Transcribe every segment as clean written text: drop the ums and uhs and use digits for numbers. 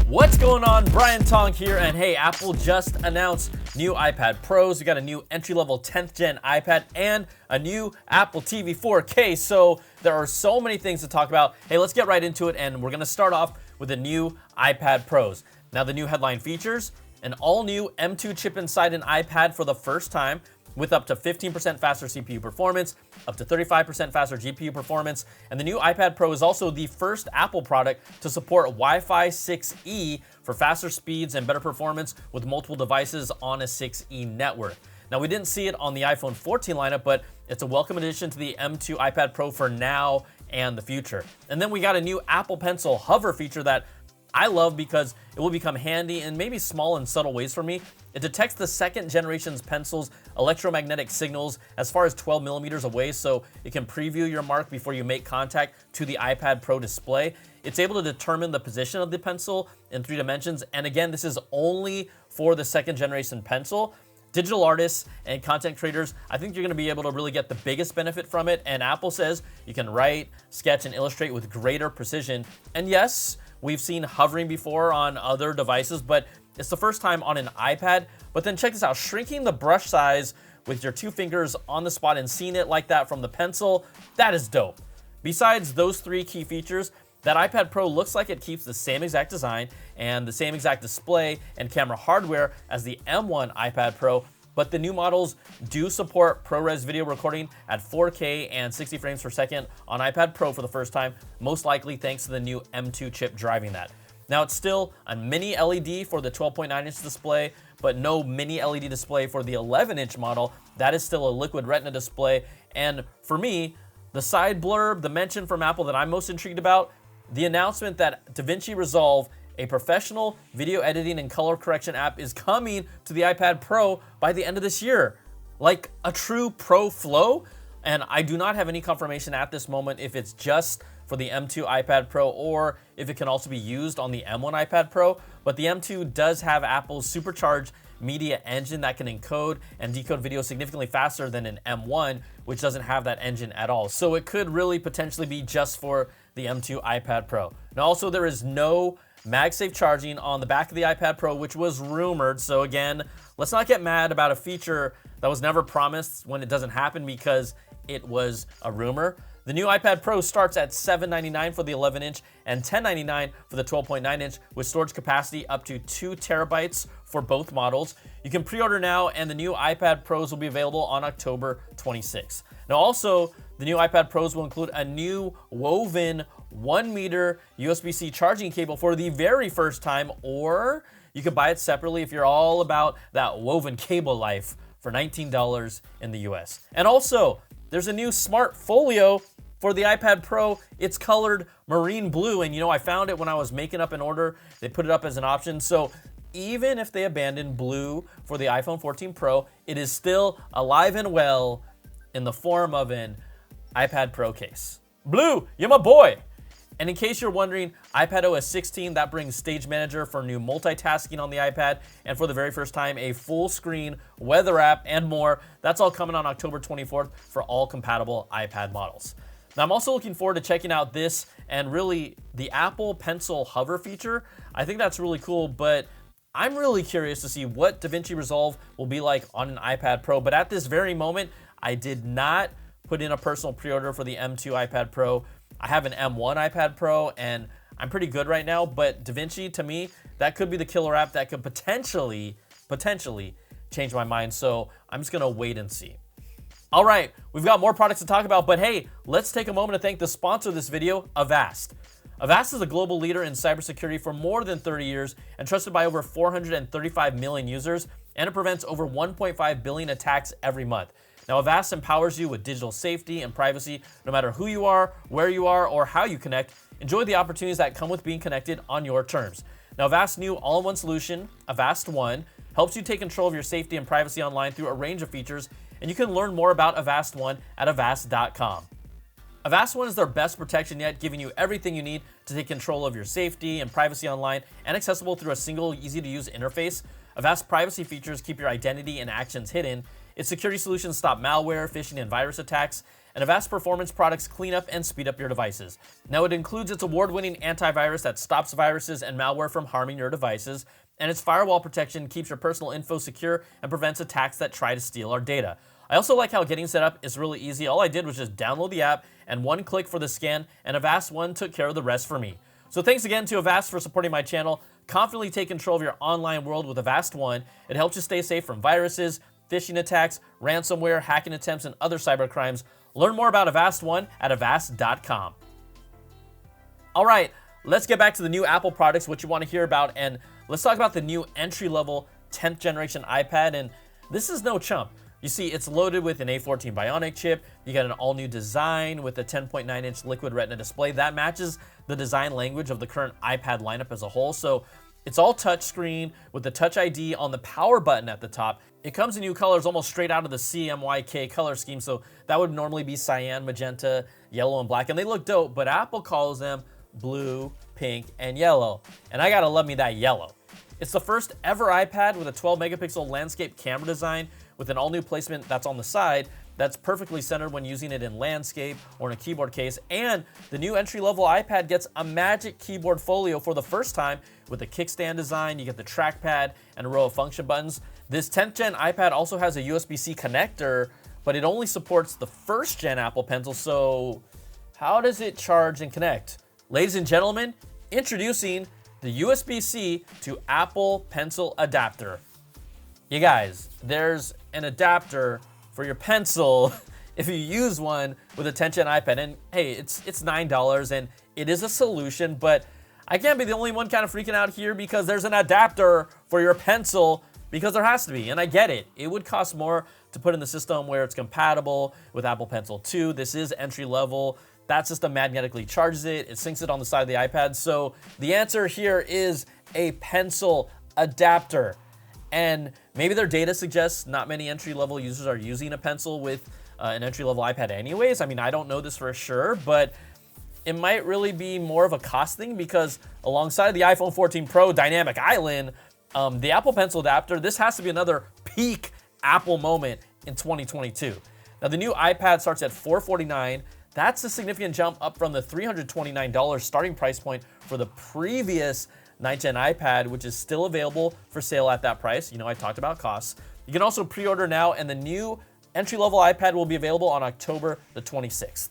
What's going on? Brian Tong here, and hey, Apple just announced new iPad Pros. We got a new entry-level 10th gen iPad and a new Apple TV 4K. So there are so many things to talk about. Hey, let's get right into it, and we're gonna start off with the new iPad Pros. Now, the new headline features: an all-new M2 chip inside an iPad for the first time, with up to 15% faster CPU performance, up to 35% faster GPU performance. And the new iPad Pro is also the first Apple product to support Wi-Fi 6E for faster speeds and better performance with multiple devices on a 6E network. Now, we didn't see it on the iPhone 14 lineup, but it's a welcome addition to the M2 iPad Pro for now and the future. And then we got a new Apple Pencil hover feature that I love because it will become handy in maybe small and subtle ways for me. It detects the second generation's pencil's electromagnetic signals as far as 12 millimeters away, so it can preview your mark before you make contact to the iPad Pro display. It's able to determine the position of the pencil in 3 dimensions, and again, this is only for the second generation pencil. Digital artists and content creators, I think you're gonna be able to really get the biggest benefit from it, and Apple says you can write, sketch, and illustrate with greater precision. And yes, we've seen hovering before on other devices, but it's the first time on an iPad. But then check this out, shrinking the brush size with your 2 fingers on the spot and seeing it like that from the pencil, that is dope. Besides those 3 key features, that iPad Pro looks like it keeps the same exact design and the same exact display and camera hardware as the M1 iPad Pro, but the new models do support ProRes video recording at 4K and 60 frames per second on iPad Pro for the first time, most likely thanks to the new M2 chip driving that. Now, it's still a mini LED for the 12.9-inch display, but no mini LED display for the 11-inch model. That is still a liquid retina display. And for me, the side blurb, the mention from Apple that I'm most intrigued about, the announcement that DaVinci Resolve, a professional video editing and color correction app, is coming to the iPad Pro by the end of this year. Like a true pro flow. And I do not have any confirmation at this moment if it's just for the M2 iPad Pro or if it can also be used on the M1 iPad Pro. But the M2 does have Apple's supercharged media engine that can encode and decode video significantly faster than an M1, which doesn't have that engine at all. So it could really potentially be just for the M2 iPad Pro. Now, also, there is no MagSafe charging on the back of the iPad Pro, which was rumored. So again, let's not get mad about a feature that was never promised when it doesn't happen because it was a rumor. The new iPad Pro starts at $799 for the 11-inch and $1099 for the 12.9-inch with storage capacity up to 2 terabytes for both models. You can pre-order now, and the new iPad Pros will be available on October 26th. Now, also, the new iPad Pros will include a new woven 1-meter USB-C charging cable for the very first time, or you could buy it separately if you're all about that woven cable life for $19 in the US. And also, there's a new Smart Folio for the iPad Pro. It's colored marine blue, and I found it when I was making up an order. They put it up as an option. So even if they abandon blue for the iPhone 14 Pro, it is still alive and well in the form of an iPad Pro case. Blue, you're my boy. And in case you're wondering, iPadOS 16, that brings Stage Manager for new multitasking on the iPad, and for the very first time, a full screen weather app and more. That's all coming on October 24th for all compatible iPad models. Now, I'm also looking forward to checking out this and really the Apple Pencil hover feature. I think that's really cool, but I'm really curious to see what DaVinci Resolve will be like on an iPad Pro. But at this very moment, I did not put in a personal pre-order for the M2 iPad Pro. I have an M1 iPad Pro, and I'm pretty good right now, but DaVinci, to me, that could be the killer app that could potentially change my mind. So I'm just gonna wait and see. All right, we've got more products to talk about, but hey, let's take a moment to thank the sponsor of this video, Avast. Avast is a global leader in cybersecurity for more than 30 years and trusted by over 435 million users, and it prevents over 1.5 billion attacks every month. Now, Avast empowers you with digital safety and privacy, no matter who you are, where you are, or how you connect. Enjoy the opportunities that come with being connected on your terms. Now, Avast's new all-in-one solution, Avast One, helps you take control of your safety and privacy online through a range of features, and you can learn more about Avast One at avast.com. Avast One is their best protection yet, giving you everything you need to take control of your safety and privacy online, and accessible through a single, easy-to-use interface. Avast privacy features keep your identity and actions hidden. Its security solutions stop malware, phishing, and virus attacks. and Avast Performance products clean up and speed up your devices. Now, it includes its award-winning antivirus that stops viruses and malware from harming your devices, and its firewall protection keeps your personal info secure and prevents attacks that try to steal our data. I also like how getting set up is really easy. All I did was just download the app and one click for the scan, and Avast One took care of the rest for me. So thanks again to Avast for supporting my channel. Confidently take control of your online world with Avast One. It helps you stay safe from viruses, phishing attacks, ransomware, hacking attempts, and other cyber crimes. Learn more about Avast One at avast.com. All right, let's get back to the new Apple products, what you want to hear about, and let's talk about the new entry-level 10th generation iPad, and this is no chump. You see, it's loaded with an A14 Bionic chip. You got an all-new design with a 10.9-inch Liquid Retina display. That matches the design language of the current iPad lineup as a whole. So it's all touchscreen with the Touch ID on the power button at the top. It comes in new colors almost straight out of the CMYK color scheme. So that would normally be cyan, magenta, yellow, and black. And they look dope, but Apple calls them blue, pink, and yellow. And I gotta love me that yellow. It's the first ever iPad with a 12-megapixel landscape camera design with an all-new placement that's on the side that's perfectly centered when using it in landscape or in a keyboard case. And the new entry-level iPad gets a Magic Keyboard Folio for the first time with a kickstand design. You get the trackpad and a row of function buttons. This 10th gen iPad also has a USB-C connector, but it only supports the first gen Apple Pencil, so how does it charge and connect? Ladies and gentlemen, introducing the USB-C to Apple Pencil adapter. You guys, there's an adapter for your pencil if you use one with a 10th gen iPad. And hey, it's $9 and it is a solution, but I can't be the only one kind of freaking out here because there's an adapter for your pencil, because there has to be, and I get it. It would cost more to put in the system where it's compatible with Apple Pencil 2. This is entry level. That system magnetically charges it. It syncs it on the side of the iPad. So the answer here is a pencil adapter. And maybe their data suggests not many entry-level users are using a pencil with an entry-level iPad anyways. I mean, I don't know this for sure, but it might really be more of a cost thing because alongside the iPhone 14 Pro Dynamic Island, the Apple Pencil adapter, this has to be another peak Apple moment in 2022. Now, the new iPad starts at $449. That's a significant jump up from the $329 starting price point for the previous 9th gen iPad, which is still available for sale at that price. You know, I talked about costs. You can also pre-order now, and the new entry-level iPad will be available on October the 26th.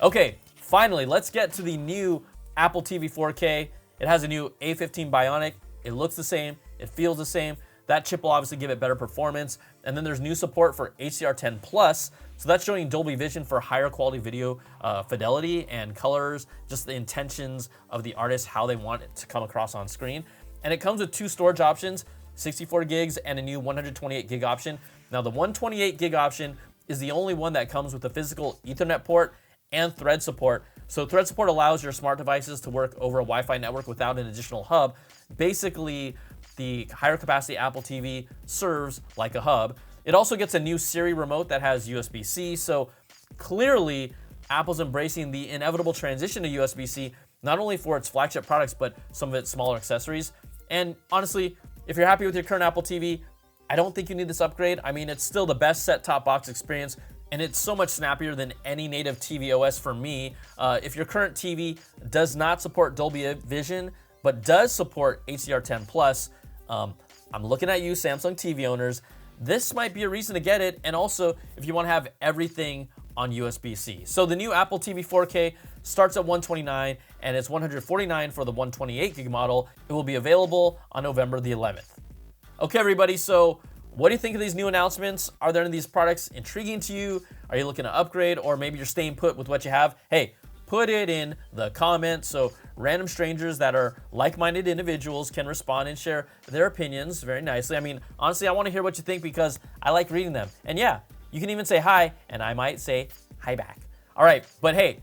Okay, finally, let's get to the new Apple TV 4K. It has a new A15 Bionic. It looks the same. It feels the same. That chip will obviously give it better performance. And then there's new support for HDR10 Plus. So that's showing Dolby Vision for higher quality video fidelity and colors, just the intentions of the artist, how they want it to come across on screen. And it comes with two storage options, 64 gigs and a new 128 gig option. Now the 128 gig option is the only one that comes with a physical Ethernet port and Thread support. So Thread support allows your smart devices to work over a Wi-Fi network without an additional hub. Basically, the higher capacity Apple TV serves like a hub. It also gets a new Siri remote that has USB-C, so clearly Apple's embracing the inevitable transition to USB-C, not only for its flagship products, but some of its smaller accessories. And honestly, if you're happy with your current Apple TV, I don't think you need this upgrade. I mean, it's still the best set-top box experience, and it's so much snappier than any native TV OS for me. If your current TV does not support Dolby Vision, but does support HDR10 Plus, I'm looking at you, Samsung TV owners. This might be a reason to get it, and also if you want to have everything on USB-C. So the new Apple TV 4K starts at $129, and it's $149 for the 128 gig model. It will be available on November the 11th. Okay, everybody, so what do you think of these new announcements? Are there any of these products intriguing to you? Are you looking to upgrade, or maybe you're staying put with what you have? Hey, put it in the comments so random strangers that are like-minded individuals can respond and share their opinions very nicely. I mean, honestly, I want to hear what you think because I like reading them. And yeah, you can even say hi, and I might say hi back. All right, but hey,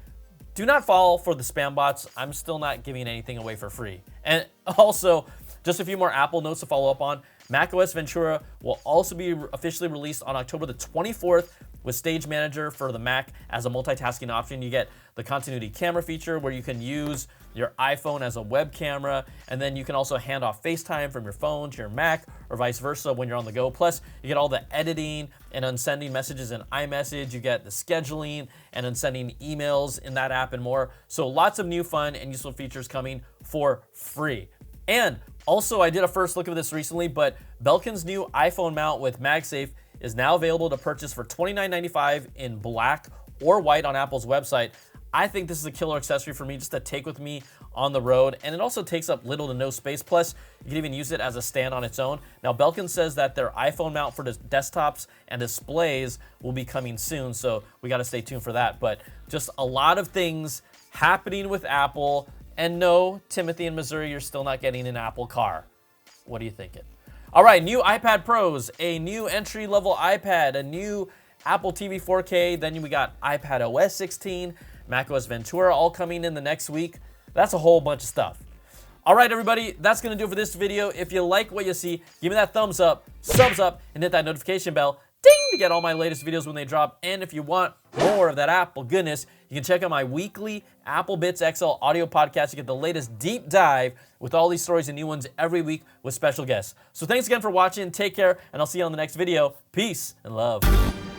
do not fall for the spam bots. I'm still not giving anything away for free. And also, just a few more Apple notes to follow up on. macOS Ventura will also be officially released on October the 24th, with Stage Manager for the Mac as a multitasking option. You get the continuity camera feature where you can use your iPhone as a web camera, and then you can also hand off FaceTime from your phone to your Mac or vice versa when you're on the go. Plus, you get all the editing and unsending messages in iMessage. You get the scheduling and unsending emails in that app and more. So lots of new fun and useful features coming for free. And also, I did a first look of this recently, but Belkin's new iPhone mount with MagSafe is now available to purchase for $29.95 in black or white on Apple's website. I think this is a killer accessory for me just to take with me on the road, and it also takes up little to no space. Plus, you can even use it as a stand on its own. Now, Belkin says that their iPhone mount for desktops and displays will be coming soon, so we got to stay tuned for that. But just a lot of things happening with Apple. And no, Timothy in Missouri, you're still not getting an Apple car. What are you thinking? All right, new iPad Pros, a new entry-level iPad, a new Apple TV 4K, then we got iPad OS 16, macOS Ventura all coming in the next week. That's a whole bunch of stuff. All right, everybody, that's going to do it for this video. If you like what you see, give me that thumbs up, subs up, and hit that notification bell, ding, to get all my latest videos when they drop. And if you want more of that Apple goodness, you can check out my weekly Apple Bits XL audio podcast. You get the latest deep dive with all these stories and new ones every week with special guests. So thanks again for watching. Take care, and I'll see you on the next video. Peace and love.